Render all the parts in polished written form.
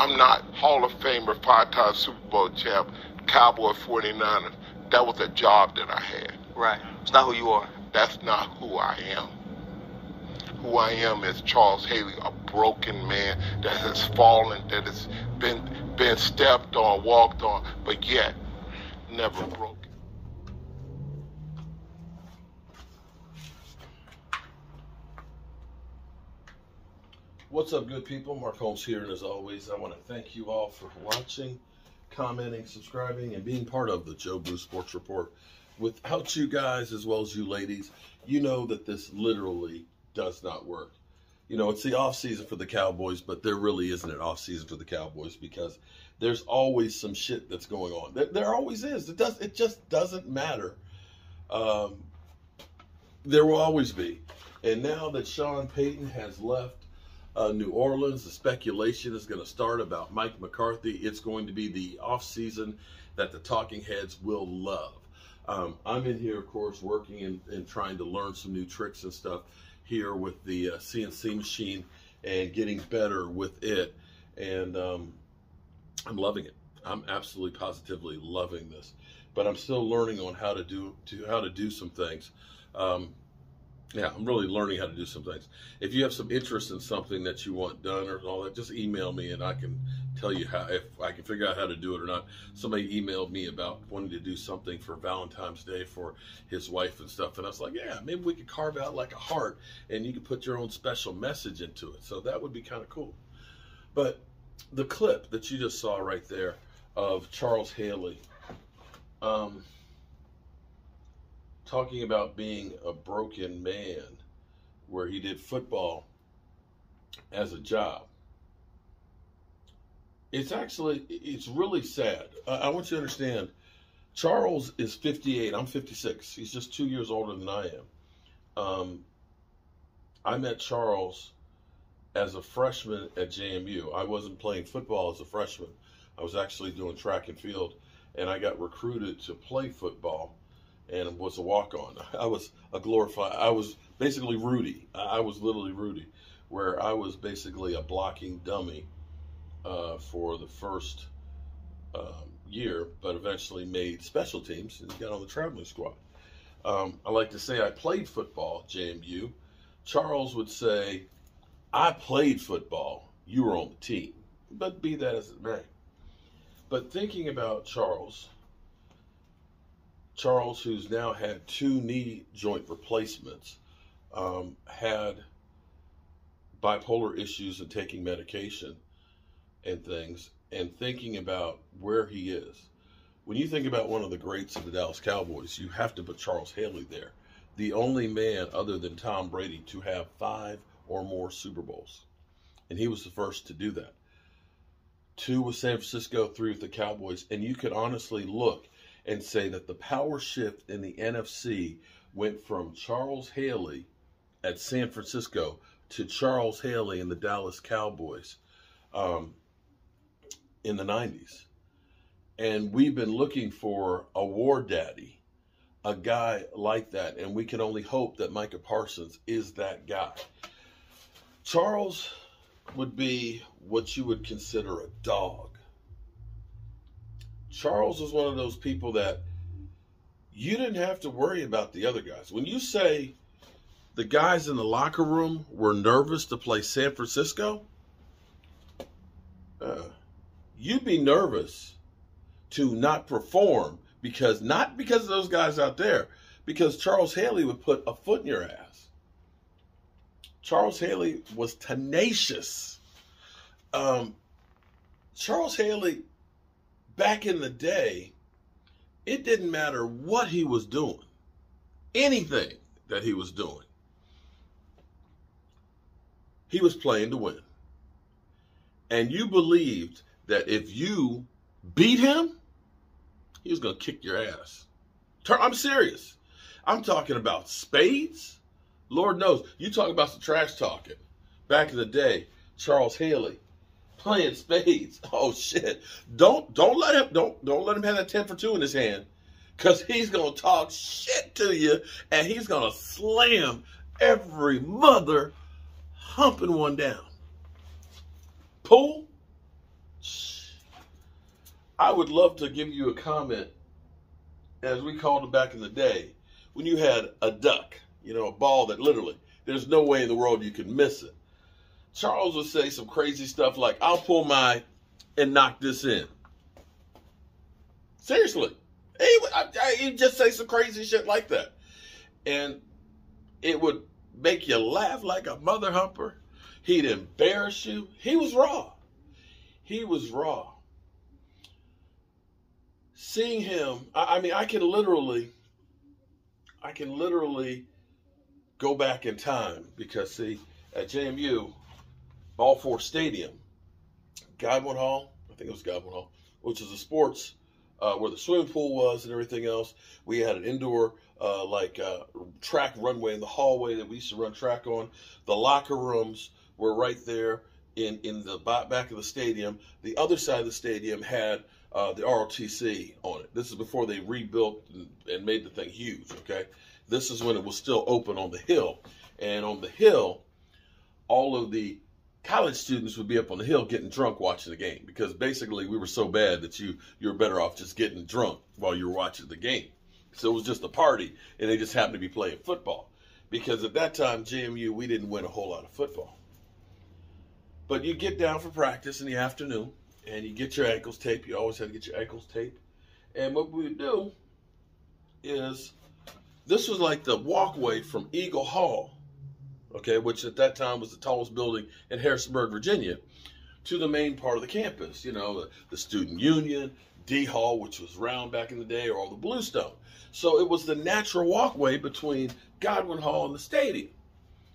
I'm not Hall of Famer, 5-time Super Bowl champ, Cowboy 49ers. That was a job that I had. Right. It's not who you are. That's not who I am. Who I am is Charles Haley, a broken man that has fallen, that has been stepped on, walked on, but yet never broken. What's up, good people? Mark Holmes here, and as always, I want to thank you all for watching, commenting, subscribing, and being part of the Joe Blue Sports Report. Without you guys, as well as you ladies, you know that this literally does not work. You know, it's the off season for the Cowboys, but there really isn't an off season for the Cowboys because there's always some shit that's going on. There always is. It just doesn't matter. There will always be. And now that Sean Payton has left New Orleans, the speculation is going to start about Mike McCarthy. It's going to be the off season that the talking heads will love. I'm in here, of course, working and trying to learn some new tricks and stuff here with the CNC machine and getting better with it. And I'm loving it. I'm absolutely positively loving this. But I'm still learning on how to do some things. Yeah, I'm really learning how to do some things. If you have some interest in something that you want done or all that, just email me and I can tell you how, if I can figure out how to do it or not. Somebody emailed me about wanting to do something for Valentine's Day for his wife and stuff. And I was like, yeah, maybe we could carve out like a heart and you could put your own special message into it. So that would be kind of cool. But the clip that you just saw right there of Charles Haley, talking about being a broken man where he did football as a job. It's really sad. I want you to understand, Charles is 58, I'm 56. He's just 2 years older than I am. I met Charles as a freshman at JMU. I wasn't playing football as a freshman. I was actually doing track and field, and I got recruited to play football and was a walk-on. I was basically Rudy. I was literally Rudy, where I was basically a blocking dummy for the first year, but eventually made special teams and got on the traveling squad. I like to say I played football at JMU. Charles would say, I played football, you were on the team. But be that as it may. But thinking about Charles, who's now had 2 knee joint replacements, had bipolar issues and taking medication and things, and thinking about where he is. When you think about one of the greats of the Dallas Cowboys, you have to put Charles Haley there. The only man other than Tom Brady to have 5 or more Super Bowls. And he was the first to do that. 2 with San Francisco, 3 with the Cowboys. And you could honestly look and say that the power shift in the NFC went from Charles Haley at San Francisco to Charles Haley in the Dallas Cowboys in the 90s. And we've been looking for a war daddy, a guy like that, and we can only hope that Micah Parsons is that guy. Charles would be what you would consider a dog. Charles was one of those people that you didn't have to worry about the other guys. When you say the guys in the locker room were nervous to play San Francisco, you'd be nervous to not perform not because of those guys out there, because Charles Haley would put a foot in your ass. Charles Haley was tenacious. Charles Haley, back in the day, it didn't matter what he was doing, anything that he was doing. He was playing to win. And you believed that if you beat him, he was going to kick your ass. I'm serious. I'm talking about spades. Lord knows. You talk about some trash talking. Back in the day, Charles Haley playing spades. Oh shit. Don't let him have that 10 for 2 in his hand, because he's going to talk shit to you and he's going to slam every mother humping one down. Pool, I would love to give you a comment, as we called it back in the day, when you had a duck, a ball that literally, there's no way in the world you could miss it. Charles would say some crazy stuff like, I'll pull my and knock this in. Seriously. He'd just say some crazy shit like that. And it would make you laugh like a mother humper. He'd embarrass you. He was raw. He was raw. Seeing him, I can literally go back in time because, see, at JMU, Balfour Stadium, Godwin Hall, I think it was Godwin Hall, which is a sports, where the swimming pool was and everything else. We had an indoor, track runway in the hallway that we used to run track on. The locker rooms were right there in the back of the stadium. The other side of the stadium had the ROTC on it. This is before they rebuilt and made the thing huge, okay? This is when it was still open on the hill. And on the hill, all of the college students would be up on the hill getting drunk watching the game, because basically we were so bad that you were better off just getting drunk while you were watching the game. So it was just a party, and they just happened to be playing football. Because at that time, JMU, we didn't win a whole lot of football. But you get down for practice in the afternoon, and you get your ankles taped. You always had to get your ankles taped. And what we would do is, this was like the walkway from Eagle Hall, okay, which at that time was the tallest building in Harrisonburg, Virginia, to the main part of the campus. The Student Union, D Hall, which was round back in the day, or all the Bluestone. So it was the natural walkway between Godwin Hall and the stadium.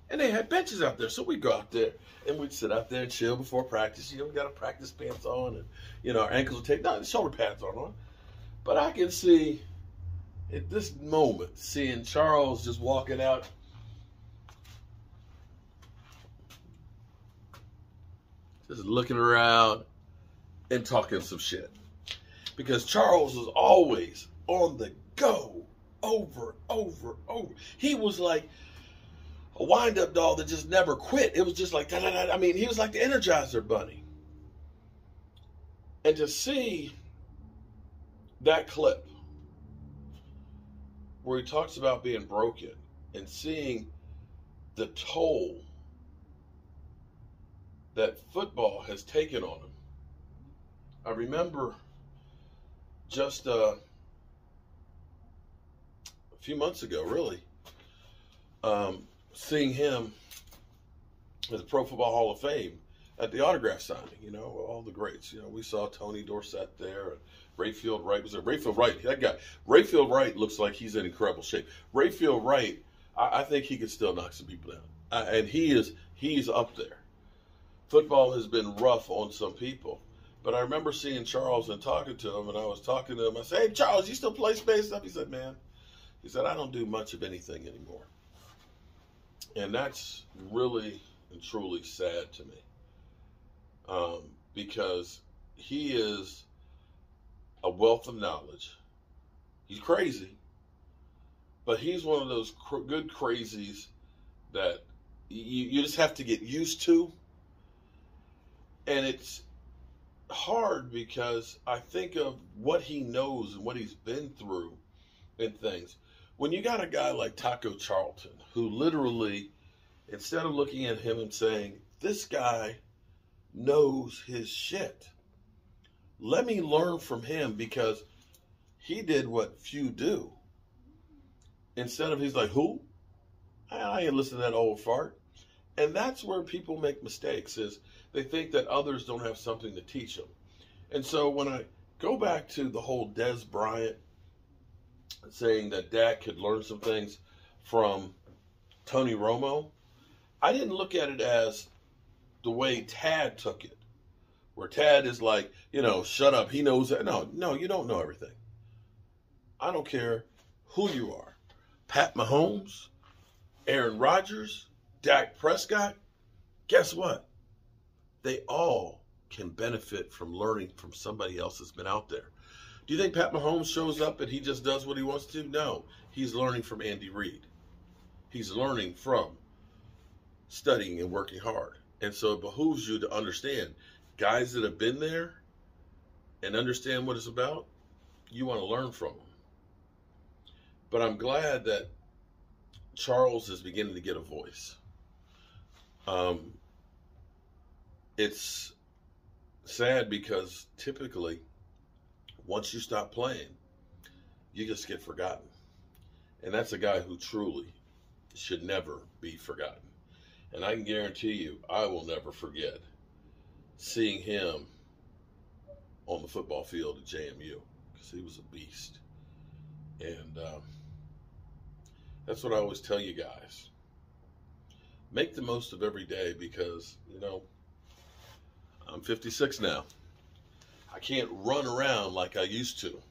And they had benches out there. So we'd go out there and we'd sit out there and chill before practice. We got our practice pants on, and, our ankles would take, no, the shoulder pads aren't on. But I can see, at this moment, seeing Charles just walking out, just looking around and talking some shit. Because Charles was always on the go, over. He was like a wind-up doll that just never quit. It was just like, da-da-da. He was like the Energizer Bunny. And to see that clip where he talks about being broken and seeing the toll that football has taken on him. I remember just a few months ago, really, seeing him at the Pro Football Hall of Fame at the autograph signing, all the greats. We saw Tony Dorsett there, and Rayfield Wright was there. Rayfield Wright, that guy. Rayfield Wright looks like he's in incredible shape. Rayfield Wright, I think he could still knock some people down. And he's up there. Football has been rough on some people. But I remember seeing Charles and talking to him, and I was talking to him. I said, hey, Charles, you still play space stuff? He said, man, I don't do much of anything anymore. And that's really and truly sad to me, because he is a wealth of knowledge. He's crazy, but he's one of those good crazies that you just have to get used to. And it's hard because I think of what he knows and what he's been through and things. When you got a guy like Taco Charlton, who literally, instead of looking at him and saying, this guy knows his shit, let me learn from him because he did what few do. Instead of, he's like, who? I ain't listening to that old fart. And that's where people make mistakes, is they think that others don't have something to teach them. And so when I go back to the whole Des Bryant saying that Dak could learn some things from Tony Romo, I didn't look at it as the way Tad took it, where Tad is like, shut up, he knows that. No, you don't know everything. I don't care who you are. Pat Mahomes, Aaron Rodgers, Dak Prescott, guess what? They all can benefit from learning from somebody else that's been out there. Do you think Pat Mahomes shows up and he just does what he wants to? No, he's learning from Andy Reid. He's learning from studying and working hard. And so it behooves you to understand, guys that have been there, and understand what it's about, you want to learn from them. But I'm glad that Charles is beginning to get a voice. It's sad because typically once you stop playing, you just get forgotten. And that's a guy who truly should never be forgotten. And I can guarantee you, I will never forget seeing him on the football field at JMU, because he was a beast. And that's what I always tell you guys. Make the most of every day, because, you know, I'm 56 now. I can't run around like I used to.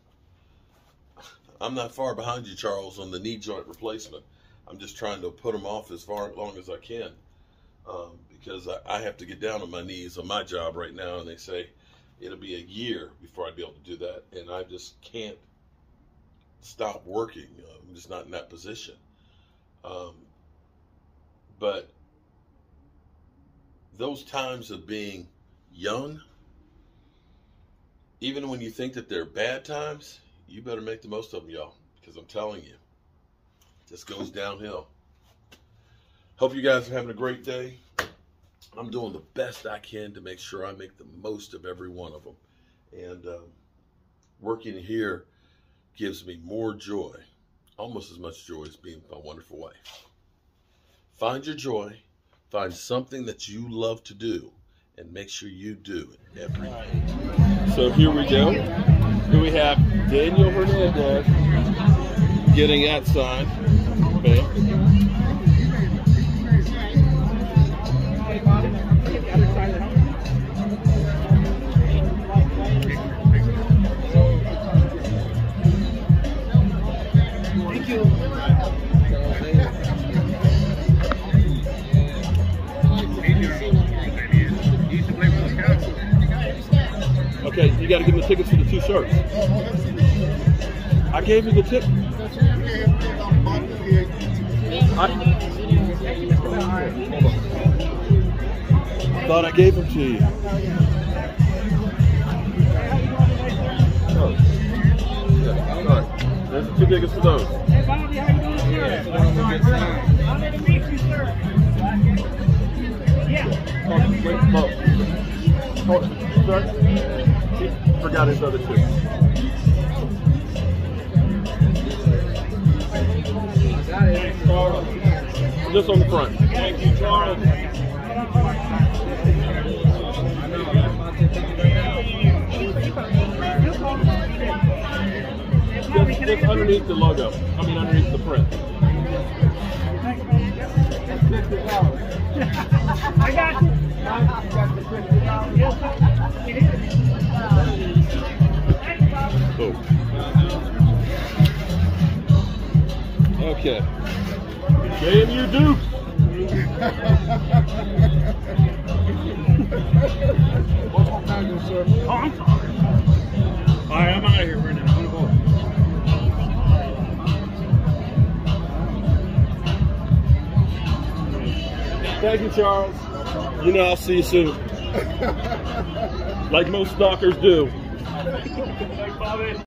I'm not far behind you, Charles, on the knee joint replacement. I'm just trying to put them off as long as I can, because I have to get down on my knees on my job right now, and they say it'll be a year before I'd be able to do that, and I just can't stop working. I'm just not in that position. But those times of being young, even when you think that they're bad times, you better make the most of them, y'all, because I'm telling you, it just goes downhill. Hope you guys are having a great day. I'm doing the best I can to make sure I make the most of every one of them. And working here gives me more joy, almost as much joy as being with my wonderful wife. Find your joy, find something that you love to do, and make sure you do it every day. So here we go. Here we have Daniel Hernandez getting that sign. Okay. Thank you. Okay, you got to give him the tickets for the 2 shirts. I gave you the ticket. I thought I gave them to you. Oh. All right. There's the 2 tickets for those. Hey, Bobby, how you doing, sir? I'm going to meet you, sir. Yeah. Oh, wait, oh. Sir? He forgot his other 2. Got it. Just on the front. Thank you, Charles. Just underneath the logo. I mean, underneath the print. I got you. Boom. Okay. JMU Dukes. Oh, I'm sorry. All right, I'm out of here right now. I'm gonna go. Thank you, Charles. You know, I'll see you soon. Like most stalkers do.